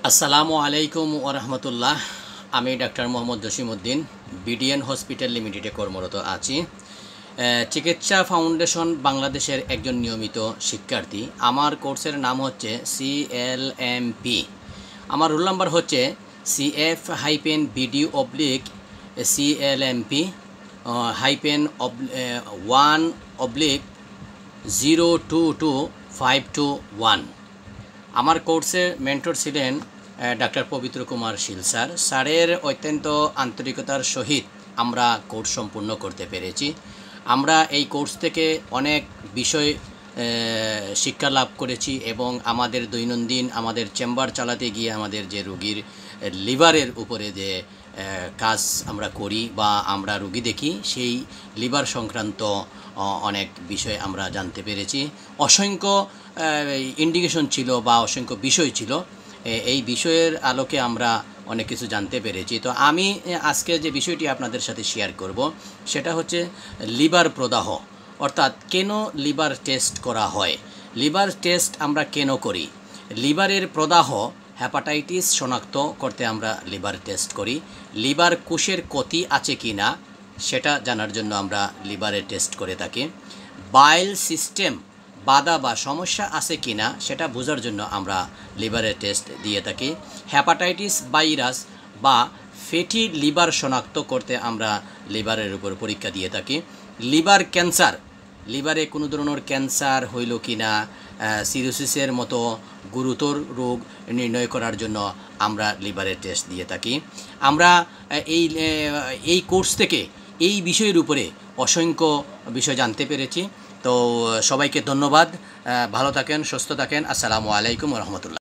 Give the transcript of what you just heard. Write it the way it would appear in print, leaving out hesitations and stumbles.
আসসালামু আলাইকুম ওরহমতুল্লাহ। আমি doctor Mohammad Jasimuddin BDN hospital লিমিটেডে কর্মরত আছি। চিকিৎসা ফাউন্ডেশন বাংলাদেশের একজন নিয়মিত শিক্ষার্থী। আমার কোর্সের নাম হচ্ছে CLMP। আমার রোল নাম্বার হচ্ছে CF-BD-1/0225221। আমার কোর্সে মেন্টর ছিলেন ডাক্তার পবিত্র কুমার শীল স্যার। স্যারের অত্যন্ত আন্তরিকতার সহিত আমরা কোর্স সম্পূর্ণ করতে পেরেছি। আমরা এই কোর্স থেকে অনেক বিষয় শিক্ষা লাভ করেছি এবং আমাদের দৈনন্দিন আমাদের চেম্বার চালাতে গিয়ে আমাদের যে রোগীর লিভারের উপরে যে কাজ আমরা করি বা আমরা রোগী দেখি, সেই লিভার সংক্রান্ত অনেক বিষয় আমরা জানতে পেরেছি। অসংখ্য ইন্ডিকেশন ছিল বা অসংখ্য বিষয় ছিল। এই বিষয়ের আলোকে আমরা অনেক কিছু জানতে পেরেছি। তো আমি আজকে যে বিষয়টি আপনাদের সাথে শেয়ার করব সেটা হচ্ছে লিভার প্রদাহ, অর্থাৎ কেন লিভার টেস্ট করা হয়, লিভার টেস্ট আমরা কেন করি, লিভারের প্রদাহ হেপাটাইটিস শনাক্ত করতে আমরা লিভার টেস্ট করি, লিভার কোষের ক্ষতি আছে কি না সেটা জানার জন্য আমরা লিভারের টেস্ট করে থাকি, বাইল সিস্টেম বাধা বা সমস্যা আছে কি না সেটা বোঝার জন্য আমরা লিভারের টেস্ট দিয়ে থাকি, হেপাটাইটিস ভাইরাস বা ফ্যাটি লিভার শনাক্ত করতে আমরা লিভারের উপর পরীক্ষা দিয়ে থাকি, লিভার ক্যান্সার, লিভারে কোনো ধরনের ক্যান্সার হইল কি না, সিরোসিসের মতো গুরুতর রোগ নির্ণয় করার জন্য আমরা লিভারের টেস্ট দিয়ে থাকি। আমরা এই কোর্স থেকে এই বিষয়ের উপরে অসংখ্য বিষয় জানতে পেরেছি। তো সবাইকে ধন্যবাদ। ভালো থাকেন, সুস্থ থাকেন। আসসালামু আলাইকুম রহমতুল্লাহ।